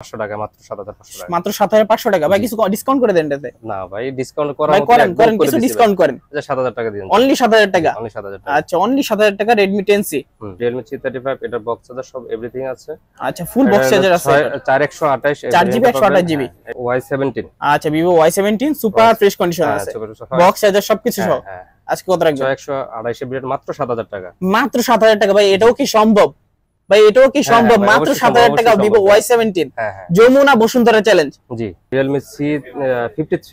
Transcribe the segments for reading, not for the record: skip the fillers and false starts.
500 টাকা, মাত্র 7500 টাকা, মাত্র 7500 টাকা। ভাই কিছু ডিসকাউন্ট করে দেন এটাতে। না ভাই ডিসকাউন্ট করা ভাই করেন কিছু ডিসকাউন্ট করেন। আচ্ছা 7000 টাকা দিন। অনলি 7000 টাকা। অনলি 7000 টাকা। আচ্ছা অনলি 7000 টাকা Redmi 10C। Realme C35 এটা বক্স চার্জার সব এভরিথিং আছে। আচ্ছা ফুল বক্স চার্জার আছে। 4128 4GB 128GB। Y17। আচ্ছা Vivo Y17 super fresh condition আছে। বক্স চার্জার সবকিছু সব। আজকে কত রাখবেন? 128 এর মাত্র 7000 টাকা। মাত্র 7000 টাকা। ভাই এটাও কি সম্ভব? ভাই এটাও কি সম্ভব? মাত্র 7000 টাকা Vivo Y17। Jamuna Bashundhara challenge. জি Realme C53।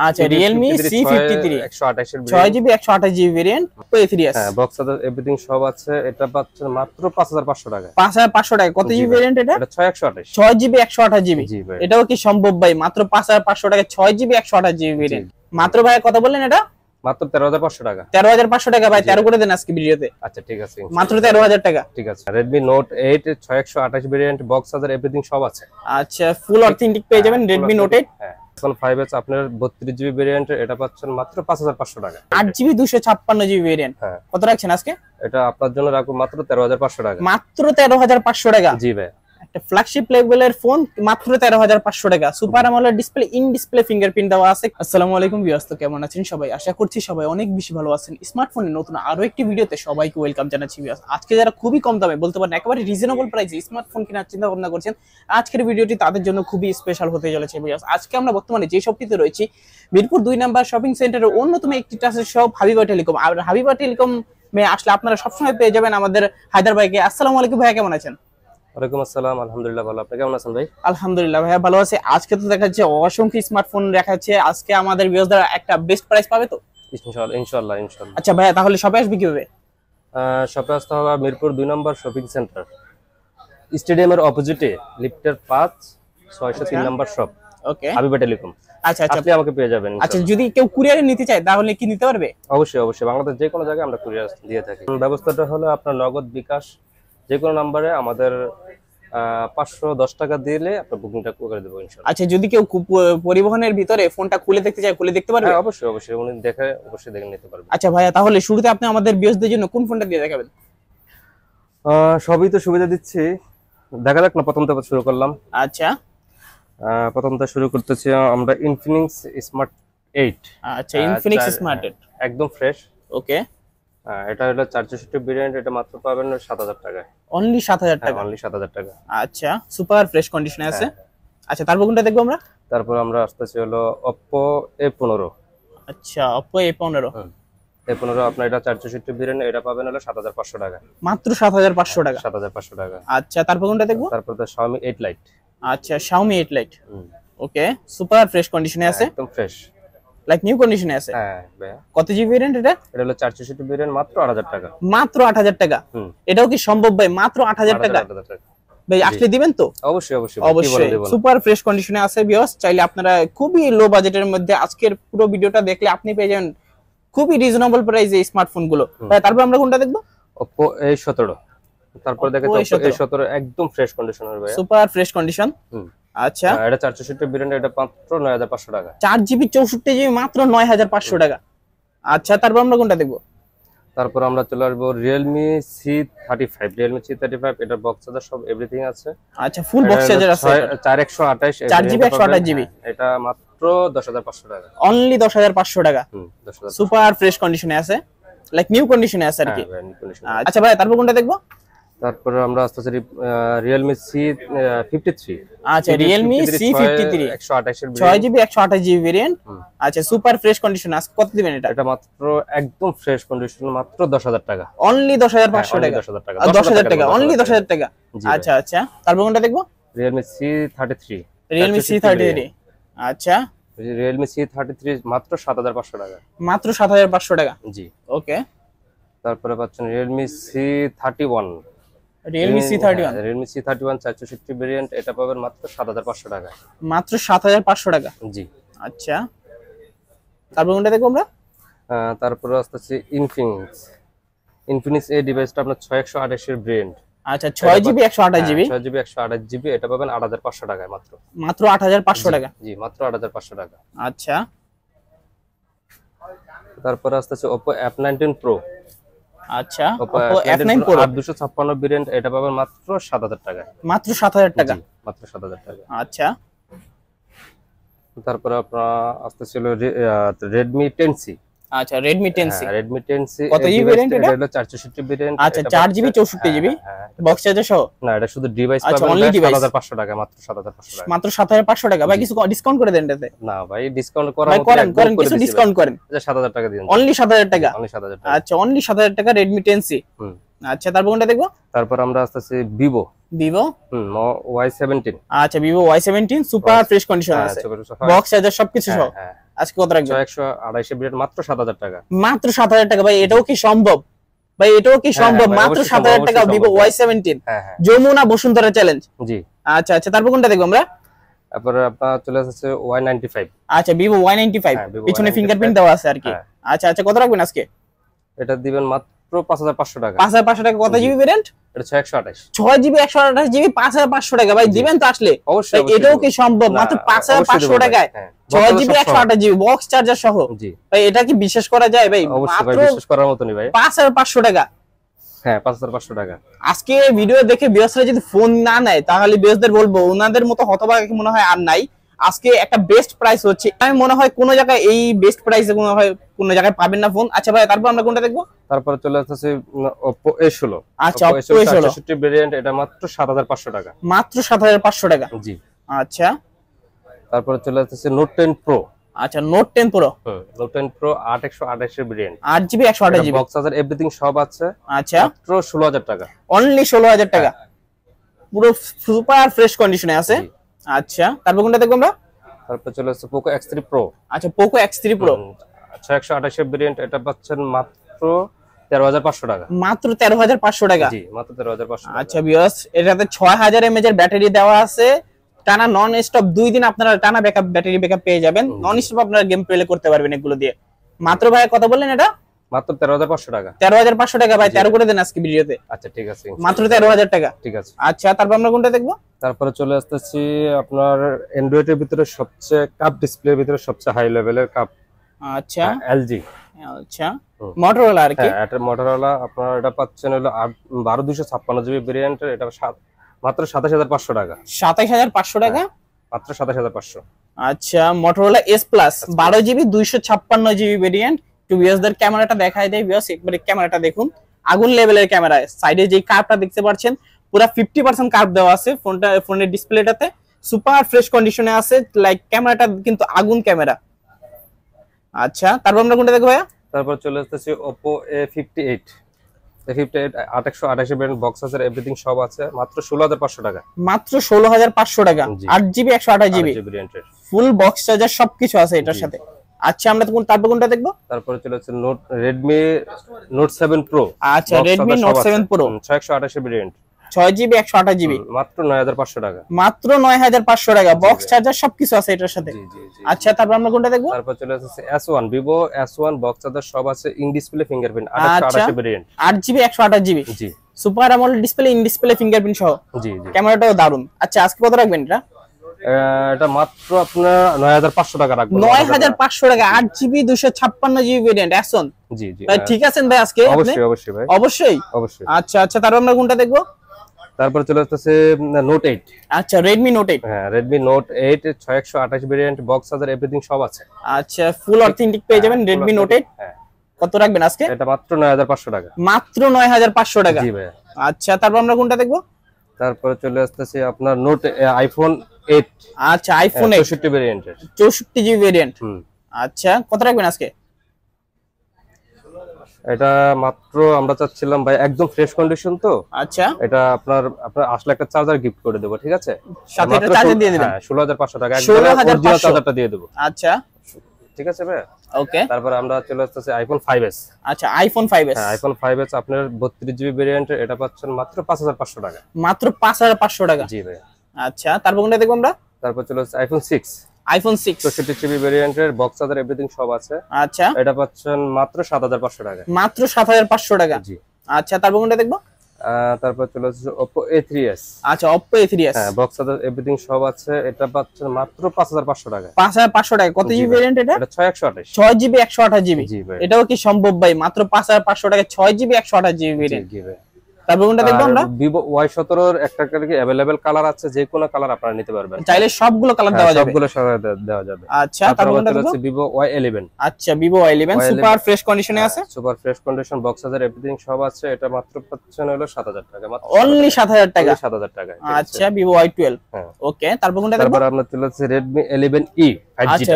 আচ্ছা Realme C53 128 এর 6GB 128GB ভেরিয়েন্ট A3 আছে। হ্যাঁ বক্স চার্জার এভরিথিং সব আছে। এটা পাচ্ছেন মাত্র 5500 টাকা। 5500 টাকা। কত জিবি ভেরিয়েন্ট এটা? এটা 6128। 6GB 128GB। এটাও কি সম্ভব ভাই? মাত্র 5500 টাকা 6GB 128GB ভেরিয়েন্ট। মাত্র ভাই কত বললেন এটা? মাত্র 13500 টাকা। 13500 টাকা ভাই 13 করে দেন আজকে ভিডিওতে। আচ্ছা ঠিক আছে মাত্র 13000 টাকা। ঠিক আছে। Redmi Note 8 6128 variant box charger everything সব আছে। আচ্ছা ফুল অথেন্টিক পেয়ে যাবেন Redmi Note 8। হ্যাঁ এখন 5S আপনার 32GB ভেরিয়েন্ট এটা পাচ্ছেন মাত্র 5500 টাকা। 8GB 256GB variant. কত রাখছেন আজকে? এটা আপনার জন্য রাখবো মাত্র 13500 টাকা। মাত্র 13500 টাকা। জি ভাই। একটা ফ্ল্যাগশিপ লেভেলের ফোন মাত্র 13500 টাকা। Super AMOLED display, in display fingerprint দেওয়া আছে। আসসালামু আলাইকুম ভিউয়ার্স, তো কেমন আছেন সবাই? আশা করছি সবাই অনেক বেশি ভালো আছেন। স্মার্টফোনের নতুন আরো একটি ভিডিওতে সবাইকে ওয়েলকাম জানাচ্ছি ভিউয়ার্স। আজকে যারা খুবই কম দামে বলতে পারেন একেবারে রিজনেবল প্রাইসে স্মার্টফোন কেনার চিন্তা ভাবনা করছেন, আজকের ভিডিওটি তাদের জন্য খুবই স্পেশাল হতে চলেছে ভিউয়ার্স। আজকে আমরা বর্তমানে যে শপটিতে রয়েছি মিরপুর 2 নাম্বার শপিং সেন্টারের অন্যতম একটি ট্রাস্টেড শপ হাবিবা টেলিকম। আর হাবিবা টেলিকম আসলে আপনারা সবসময় পেয়ে যাবেন আমাদের হায়দার ভাইকে। আসসালামু আলাইকুম ভাইয়া, কেমন আছেন? ওয়ালাইকুম আসসালাম, আলহামদুলিল্লাহ ভালো। আপনি কেমন আছেন ভাই? আলহামদুলিল্লাহ ভাইয়া ভালো আছে। আজকে তো দেখা যাচ্ছে অসংখ্য স্মার্টফোন দেখাচ্ছে। আজকে আমাদের ভিউয়ারদের একটা বেস্ট প্রাইস পাবে তো? ইনশাআল্লাহ। আচ্ছা ভাইয়া তাহলে শপে আসবে কিভাবে? শপে আসতে হবে মিরপুর 2 নম্বর শপিং সেন্টার, স্টেডিয়ামের অপোজিটে লিফটের 5 603 নম্বর শপ। ওকে হাবিবা টেলিকম। আচ্ছা আপনি আমাকে পেয়ে যাবেন। আচ্ছা যদি কেউ কুরিয়ারে নিতে চায় তাহলে কি নিতে পারবে? অবশ্যই বাংলাদেশ যে কোনো জায়গায় আমরা কুরিয়ার দিয়ে থাকি। ব্যবস্থাটা হলো আপনার নগদ বিকাশ যে কোনো নম্বরে আমাদের 510 টাকা দিলে আপনার বুকিংটা করে দেবো ইনশাআল্লাহ। আচ্ছা যদি কেউ পরিবহনের ভিতরে ফোনটা খুলে দেখতে চায় খুলে দেখতে পারবে? হ্যাঁ অবশ্যই উনি দেখে নিতে পারবে। আচ্ছা ভাইয়া তাহলে শুরুতে আপনি আমাদের ভিউয়ারদের জন্য কোন ফোনটা দিয়ে দেখাবেন? সবই তো সুবিধা দিচ্ছি, দেখা যাক না। প্রথমটা শুরু করলাম। আচ্ছা প্রথমটা শুরু করতেছি আমরা Infinix Smart 8। আচ্ছা Infinix Smart 8 একদম ফ্রেশ। ওকে এটা হলো 464 ভেরিয়েন্ট। এটা মাত্র পাবেন 7000 টাকায়। অনলি 7000 টাকা। অনলি 7000 টাকা। আচ্ছা সুপার ফ্রেশ কন্ডিশনে আছে। আচ্ছা তারপর কোনটা দেখবো আমরা? তারপর আমরা আসতেছি হলো Oppo A15। আচ্ছা Oppo A15। A15 আপনার এটা 464 ভেরিয়েন্ট, এটা পাবেন হলো 7500 টাকা। মাত্র 7500 টাকা। 7500 টাকা। আচ্ছা তারপর কোনটা দেখবো? তারপর তো Xiaomi 8 Lite। আচ্ছা Xiaomi 8 Lite। ওকে সুপার ফ্রেশ কন্ডিশনে আছে। একদম ফ্রেশ লাইক নিউ কন্ডিশনে আছে। হ্যাঁ ভাইয়া। কত জিবি ভেরিয়েন্ট এটা? এটা হলো 464 ভেরিয়েন্ট, মাত্র 8000 টাকা। মাত্র 8000 টাকা। এটাও কি সম্ভব ভাই? মাত্র 8000 টাকা ভাই আসলে দিবেন তো? অবশ্যই সুপার ফ্রেশ কন্ডিশনে আছে ভিউয়ার্স। চাইলে আপনারা খুবই লো বাজেটের মধ্যে আজকের পুরো ভিডিওটা দেখলে আপনি পেয়ে যাবেন খুবই রিজনেবল প্রাইসে স্মার্টফোন গুলো। তারপর আমরা কোনটা দেখবো? Oppo A17। তারপর দেখেন A17 একদম ফ্রেশ কন্ডিশনের ভাই, সুপার ফ্রেশ কন্ডিশন। আচ্ছা এটা 464 ভেরিয়েন্ট, এটা মাত্র 9500 টাকা। 4GB 64GB মাত্র 9500 টাকা। আচ্ছা তারপর আমরা কোনটা দেখবো? তারপর আমরা চলে আসবো Realme C35 এটা বক্স চার্জার সব এভরিথিং আছে। আচ্ছা ফুল বক্স চার্জার আছে। 4128 4GB 128GB। এটা মাত্র 10500 টাকা। অনলি 10500 টাকা। সুপার ফ্রেশ কন্ডিশনে আছে, লাইক নিউ কন্ডিশনে আছে আর কি। আচ্ছা ভাই তারপর কোনটা দেখবো? তারপর আমরা আসতেছি Realme C53। আচ্ছা Realme C53 128 এর 6GB 128GB ভেরিয়েন্ট। আচ্ছা সুপার ফ্রেশ কন্ডিশন। আজকে কত দিবেন এটা? এটা মাত্র একদম ফ্রেশ কন্ডিশন, মাত্র 10000 টাকা। অনলি 10500 টাকা। 10000 টাকা অনলি 10000 টাকা। আচ্ছা তারপর কোনটা দেখবো? Realme C33। Realme C33। আচ্ছা Realme C33 মাত্র 7500 টাকা। মাত্র 7500 টাকা। জি ওকে তারপরে পাচ্ছেন Realme C31। Realme C31 464 variant, এটা পাবেন মাত্র 7500 টাকা। মাত্র 7500 টাকা। জি আচ্ছা তারপর কোনটা দেখবো আমরা? তারপরে আসতেছে Infinix এই ডিভাইসটা আপনার 6128 এর ভেরিয়েন্ট। আচ্ছা 6GB 128GB। 6GB 128GB এটা পাবেন 8500 টাকায় মাত্র। মাত্র 8500 টাকা। জি মাত্র 8500 টাকা। আচ্ছা তারপরে আসতেছে Oppo F19 Pro। আচ্ছা Oppo F9 Pro 256 ভেরিয়েন্ট, এটা পাবেন মাত্র 7000 টাকা। মাত্র 7000 টাকা। মাত্র 7,000 টাকা। আচ্ছা তারপরে আপনার আসতে ছিল Redmi 10C। আচ্ছা Redmi 10C হ্যাঁ Redmi 10C কত জিবি ভেরিয়েন্ট এটা? হলো 464 ভেরিয়েন্ট। আচ্ছা 4GB 64GB বক্স চার্জার সহ? না এটা শুধু ডিভাইস আচ্ছা, পাবেন only device। 7,500 টাকা, মাত্র 7,500 টাকা। মাত্র 7500 টাকা ভাই, কিছু ডিসকাউন্ট করে দেন এটাতে। না ভাই ডিসকাউন্ট করা ভাই করেন কিছু ডিসকাউন্ট করেন। আচ্ছা 7,000 টাকা দিন। অনলি 7000 টাকা? অনলি 7,000 টাকা। আচ্ছা অনলি 7000 টাকা Redmi 10C। আচ্ছা তারপর কোনটা দেখবো? তারপর আমরা আসতেছি Vivo Y17। আচ্ছা Vivo Y17 super fresh condition আছে, বক্স চার্জার সবকিছু সহ। আজকে কত রাখবেন? 128 ভেরিয়েন্ট, মাত্র 7,000 টাকা। মাত্র 7000 টাকা ভাই, এটাও কি সম্ভব ভাই? এটাও কি সম্ভব? মাত্র 7000 টাকা Vivo Y17 Jamuna Bashundhara challenge. জি আচ্ছা আচ্ছা তারপর কোনটা দেখবো আমরা? তারপর আপনার চলে আসছে Y95। আচ্ছা Vivo Y95 পিছনে ফিঙ্গারপ্রিন্ট দেওয়া আছে আর কি। আচ্ছা আচ্ছা কত রাখবেন আজকে? এটা দিবেন মাত্র 5,500 টাকা। 5,500 টাকা। কত জিবি ভেরিয়েন্ট? এটা 628। 6GB 128GB 5,500 টাকা ভাই, দিবেন তো আসলে? অবশ্যই এটাও কি সম্ভব? মাত্র 5,500 টাকায় 6GB 128GB বক্স চার্জার সহ। জি ভাই এটা কি বিশ্বাস করা যায় ভাই? অবশ্যই ভাই, বিশ্বাস করার মতই ভাই। 5,500 টাকা। হ্যাঁ 5,500 টাকা। আজকে ভিডিও দেখে বিয়সরা যদি ফোন না নেয় তাহলে বিয়সদের বলবো ওনাদের মতো হতভাগা মনে হয় আর নাই। আজকে একটা বেস্ট প্রাইস হচ্ছে, আমি মনে হয় কোন জায়গায় এই বেস্ট প্রাইসে কোন জায়গায় পাবেন না ফোন। আচ্ছা ভাই তারপর আমরা কোনটা দেখবো? তারপরে চলে আসছে Oppo A16। আচ্ছা Oppo A16 64 ভেরিয়েন্ট, এটা মাত্র 7,500 টাকা। মাত্র 7,500 টাকা। জি আচ্ছা তারপরে চলে আসছে Note 10 Pro। আচ্ছা Note 10 Pro। Note 10 Pro 8 এর variant, 8GB 128GB box charger everything সব আছে। আচ্ছা মাত্র 16,000 টাকা। অনলি 16,000 টাকা, পুরো সুপার ফ্রেশ কন্ডিশনে আছে। আচ্ছা তারপর কোনটা দেখবো আমরা? তারপর চলে আসছে Poco X3 Pro। আচ্ছা Poco X3 Pro 128 এর ভেরিয়েন্ট, এটা পাচ্ছেন মাত্র 13,500 টাকা। মাত্র 13,500 টাকা। জি মাত্র 13,500 টাকা। আচ্ছা ভিউয়ার্স এটাতে 6000 mAh এর ব্যাটারি দেওয়া আছে, টানা নন স্টপ 2 দিন আপনারা টানা ব্যাকআপ ব্যাটারি ব্যাকআপ পেয়ে যাবেন। নন স্টপ আপনারা গেম প্লে করতে পারবেন এগুলো দিয়ে। মাত্র ভাই কত বললেন এটা? মাত্র 13,500 টাকা। 13,500 টাকা ভাই, 13 করে দেন আজকে ভিডিওতে। আচ্ছা ঠিক আছে, মাত্র 13,000 টাকা। ঠিক আছে। আচ্ছা তারপর আমরা কোনটা দেখবো? তারপরে চলে আসতেছি আপনার অ্যান্ড্রয়েড এর ভিতরে সবচেয়ে কাপ ডিসপ্লের ভিতরে সবচেয়ে হাই লেভেলের কাপ। আচ্ছা LG। আচ্ছা Motorola আর কি। হ্যাঁ এটা Motorola, আপনারা এটা পাচ্ছেন হলো 12256GB ভেরিয়েন্টের, এটা মাত্র 27,500 টাকা। 27,500 টাকা, মাত্র 27,500। আচ্ছা Motorola S Plus 12GB 256GB variant. To ভিউয়ার্সদের ক্যামেরাটা দেখাই দেই ভিউয়ার্স, একবারে ক্যামেরাটা দেখুন, আগুন লেভেলের ক্যামেরা। সাইডে যে কার্ভটা দেখতে পাচ্ছেন পুরো 50% কার্ভ দেওয়া আছে ফোনের ডিসপ্লেটাতে, সুপার ফ্রেশ কন্ডিশনে আছে। লাইক ক্যামেরাটা কিন্তু আগুন ক্যামেরা। আচ্ছা তারপর আমরা কোনটা দেখব ভাইয়া? তারপর চলে আসতেছি Oppo A58। A58 828 variant, box আছে এভরিথিং সব আছে, মাত্র 16,500 টাকা। মাত্র 16,500 টাকা 8GB 128GB ভেরিয়েন্টের, ফুল বক্স চার্জার সবকিছু আছে এটার সাথে। আচ্ছা আমরা তারপর কোনটা দেখবো? তারপরে চলে আসছে Redmi Note 7 Pro। আচ্ছা Redmi Note 7 Pro 628 variant, 6GB 128GB মাত্র 9,500 টাকা। মাত্র 9,500 টাকা, বক্স চার্জার সবকিছু আছে এটার সাথে। আচ্ছা তারপর আমরা কোনটা দেখবো? তারপর চলে আসছে S1, Vivo S1 box charger সব আছে, in display fingerprint 828 variant, 8GB 128GB G super AMOLED display, in display fingerprint সহ। জি জি ক্যামেরাটাও দারুন। আচ্ছা আজকে কত রাখবেন এটা? এটা মাত্র আপনার 9,500 টাকা রাখবো। 9,500 টাকা 8GB 256GB ভেরিয়েন্ট S1। জি জি ভাই ঠিক আছেন ভাই আজকে? অবশ্যই অবশ্যই ভাই, অবশ্যই অবশ্যই। আচ্ছা আচ্ছা তারপর আমরা কোনটা দেখবো? তারপর চলে আসছে Note 8। আচ্ছা Redmi Note 8। হ্যাঁ Redmi Note 8 628 variant, box charger everything সব আছে। আচ্ছা ফুল অথেন্টিক পেয়ে যাবেন Redmi Note 8। হ্যাঁ কত রাখবেন আজকে? এটা মাত্র 9,500 টাকা। মাত্র 9,500 টাকা। জি ভাই। আচ্ছা তারপর আমরা কোনটা দেখবো? তারপর চলে আসছে আপনার iPhone 8। আচ্ছা iPhone 8 64 ভেরিয়েন্টের, 64GB ভেরিয়েন্ট। আচ্ছা কত রাখবেন আজকে? এটা মাত্র আমরা চাচ্ছিলাম ভাই একদম ফ্রেশ কন্ডিশন তো। আচ্ছা এটা আপনার আসলে একটা চার্জার গিফট করে দেব, ঠিক আছে? সাথে একটা চার্জার দিয়ে দিবেন। হ্যাঁ 16,500 টাকা, একদম 16,500 অরিজিনাল চার্জারটা দিয়ে দেব। আচ্ছা ঠিক আছে ভাই, ওকে। তারপর আমরা চলে আসছে iPhone 5s। আচ্ছা iPhone 5s। হ্যাঁ iPhone 5s আপনার 32GB ভেরিয়েন্টের, এটা পাচ্ছেন মাত্র 5,500 টাকা। মাত্র 5,500 টাকা। জি ভাই। আচ্ছা তারপর কোনটা দেখব আমরা? তারপর চলে আসছে iPhone 6। iPhone 6 64GB ভেরিয়েন্টের, বক্স চার্জার এভরিথিং সব আছে। আচ্ছা এটা পাচ্ছেন মাত্র 7,500 টাকা। মাত্র 7,500 টাকা। জি। আচ্ছা তারপর কোনটা দেখব? তারপর চলে আসছে Oppo A3s। আচ্ছা Oppo A3s। হ্যাঁ বক্স চার্জার এভরিথিং সব আছে, এটা পাচ্ছেন মাত্র 5,500 টাকা। 5,500 টাকা। কত জিবি ভেরিয়েন্ট এটা? এটা 628। 6GB 128GB। জি ভাই। এটাও কি সম্ভব ভাই? মাত্র 5,500 টাকা 6GB 128GB ভেরিয়েন্ট। জি ভাই। তারপর কোনটা দেখবো আমরা? ভিভো Y17 এর একটা কি अवेलेबल কালার আছে, যে কোনো কালার আপনারা নিতে পারবেন, চাইলে সবগুলো কালার দেওয়া যাবে, সবগুলো দেওয়া যাবে। আচ্ছা তারপর কোনটা দেখবো? Vivo Y11। আচ্ছা ভিভো Y11 সুপার ফ্রেশ কন্ডিশনে আছে, super fresh condition, box charger everything সব আছে। এটা মাত্র পাচ্ছেন হলো 7000 টাকা, মাত্র অনলি 7000 টাকা। 7000 টাকা। আচ্ছা ভিভো Y12। ওকে তারপর কোনটা দেখবো? তারপর আমরা চলে যাচ্ছি Redmi 11E 5G। আচ্ছা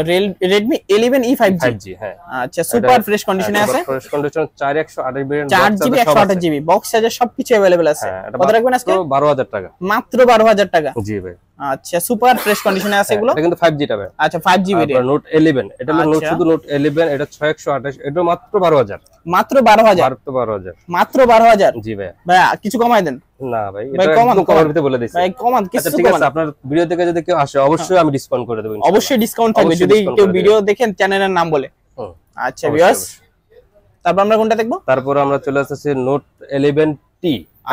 Redmi 11E 5G। হ্যাঁ আচ্ছা সুপার ফ্রেশ কন্ডিশনে আছে, fresh condition, 4128 variant, 4GB 128GB box charger সবকিছু अवेलेबल আছে। কত রাখবেন আজকে? 12000 টাকা, মাত্র 12000 টাকা। জি ভাই। আচ্ছা সুপার ফ্রেশ কন্ডিশনে আছে এগুলো, এটা কিন্তু 5G টা ভাই। আচ্ছা 5G ভেরিয়েন্ট। নোট 11, এটা হলো নোট, শুধু নোট 11, এটা 6128, এটা মাত্র 12000, মাত্র 12000, মাত্র 12000। জি ভাই। ভাই কিছু কমাই দেন না ভাই, এটা একদম কমার ভিতরে বলে দিছি ভাই, কমান কিছু আচ্ছা ঠিক আছে, আপনার ভিডিও দেখে যদি কেউ আসে অবশ্যই আমি ডিসকাউন্ট করে দেব ইনশাআল্লাহ। অবশ্যই ডিসকাউন্ট থাকবে যদি কেউ ভিডিও দেখেন চ্যানেলের নাম বলে। আচ্ছা ভিউয়ার্স তারপর আমরা কোনটা দেখবো? তারপর আমরা চলে আসছে নোট 11T।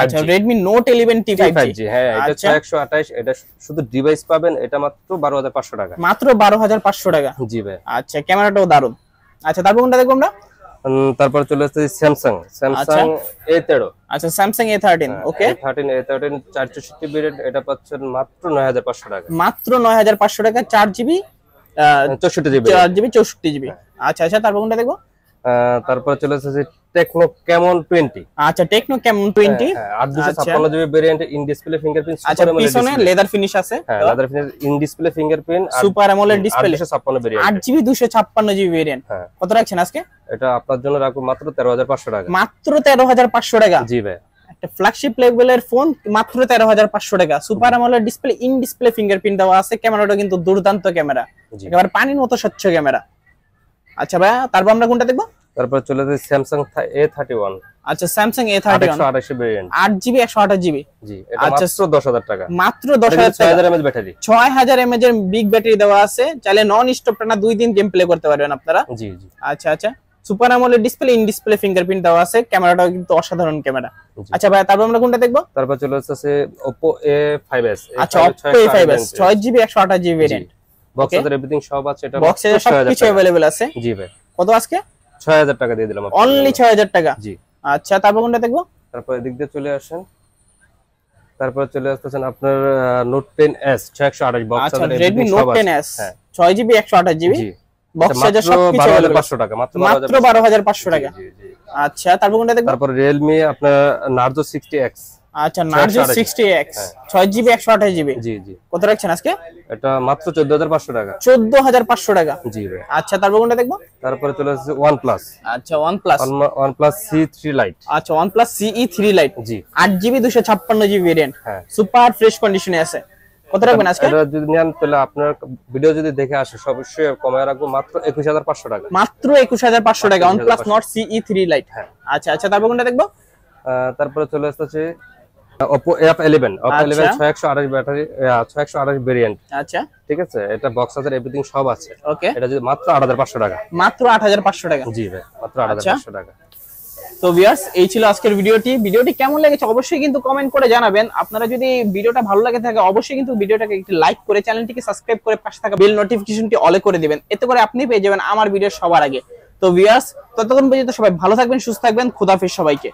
আচ্ছা Redmi Note 11T 5G। হ্যাঁ এটা 6128, এটা শুধু ডিভাইস পাবেন, এটা মাত্র 12500 টাকা, মাত্র 12500 টাকা। জি ভাই। আচ্ছা ক্যামেরাটাও দারুন। আচ্ছা তারপর কোনটা দেখবো আমরা? তারপর চলে আসছে স্যামসাং A13। আচ্ছা স্যামসাং A13। ওকে A13 464 ভেরিয়েন্ট, এটা পাচ্ছেন মাত্র 9500 টাকা, মাত্র 9500 টাকা, 4GB 64GB 4GB 64GB। আচ্ছা আচ্ছা তারপর কোনটা দেখবো? তারপর চলে আসছে টেকনো ক্যামন 20। আচ্ছা techno Camon 20 856GB variant, in display fingerprint, আচ্ছা পিছনে লেদার ফিনিশ আছে, হ্যাঁ leather finish, in display fingerprint, super AMOLED display, 856 variant, 8GB 256GB variant. কত রাখছেন আজকে? এটা আপনার জন্য রাখবো মাত্র 13500 টাকা, মাত্র 13500 টাকা। জি ভাই। একটা ফ্ল্যাগশিপ লেভেলের ফোন মাত্র 13500 টাকা, super AMOLED display, in display fingerprint দেওয়া আছে, ক্যামেরাটা কিন্তু দুর্দান্ত ক্যামেরা, একেবারে পানির মতো স্বচ্ছ ক্যামেরা। আচ্ছা ভাই তারপর আমরা কোনটা দেখবো? তারপর চলে যাচ্ছে স্যামসাং A31। আচ্ছা Samsung A31 128 variant, 8GB 128GB। জি এটা মাত্র 10000 টাকা, মাত্র 10000 টাকা, 6000 mAh ব্যাটারি, 6000 mAh এর বিগ ব্যাটারি দেওয়া আছে, চাইলে নন স্টপ টানা 2 দিন গেম প্লে করতে পারবেন আপনারা। জি জি। আচ্ছা আচ্ছা super AMOLED display, in display fingerprint দেওয়া আছে, ক্যামেরাটাও কিন্তু অসাধারণ ক্যামেরা। আচ্ছা ভাই তারপর আমরা কোনটা দেখবো? তারপর চলে যাচ্ছে Oppo A5s। আচ্ছা Oppo A5s 6GB 128GB variant, box charger everything সব আছে, এটা বক্স চার্জার সবকিছু अवेलेबल আছে। জি ভাই। কত আজকে? 6000 টাকা দিয়ে দিলাম, অনলি 6000 টাকা। জি। আচ্ছা তারপর কোনটা দেখবো? তারপর এদিক দিয়ে চলে আসেন, তারপর চলে আসতেছেন আপনার নোট 10s 628 বক্স আচ্ছা charger Redmi Note 10s 6GB 128GB box charger সবকিছু 12500 টাকা, মাত্র 12500 টাকা। জি জি। আচ্ছা তারপর কোনটা দেখবো? তারপর Realme আপনার Narzo 60X। আচ্ছা Narzo 60X 6GB 128GB। জি জি। কত রাখছেন আজকে? এটা মাত্র 14500 টাকা, 14500 টাকা। জি ভাই। আচ্ছা তারপর কোনটা দেখবো? তারপরে চলে আসছে OnePlus। আচ্ছা OnePlus C3 Lite। আচ্ছা OnePlus CE3 Lite, জি 8GB 256GB ভেরিয়েন্ট, হ্যাঁ সুপার ফ্রেশ কন্ডিশনে আছে। কত রাখবেন আজকে? এটা যদি নেন তাহলে আপনার ভিডিও যদি দেখে আসে অবশ্যই কমায় রাখবো, মাত্র 21500 টাকা, মাত্র 21500 টাকা OnePlus Nord CE3 Lite। আচ্ছা আচ্ছা তারপর কোনটা দেখবো? তারপরে চলে আসছে Oppo F11। Oppo 11 628 battery, 628 variant. আচ্ছা ঠিক আছে, এটা বক্স চার্জার এভরিথিং সব আছে। ওকে এটা যদি মাত্র 8500 টাকা, মাত্র 8500 টাকা। জি ভাই মাত্র 8500 টাকা। তো ভিউয়ার্স এই ছিল আজকের ভিডিওটি কেমন লেগেছে অবশ্যই কিন্তু কমেন্ট করে জানাবেন। আপনারা যদি ভিডিওটা ভালো লাগে থাকে অবশ্যই কিন্তু ভিডিওটাকে একটু লাইক করে চ্যানেলটিকে সাবস্ক্রাইব করে পাশে থাকা বেল নোটিফিকেশনটি অলে করে দিবেন, এতে করে আপনি পেয়ে যাবেন আমার ভিডিও সবার আগে। তো ভিউয়ার্স ততক্ষণ পর্যন্ত সবাই ভালো থাকবেন, সুস্থ থাকবেন, খোদাফেজ সবাইকে।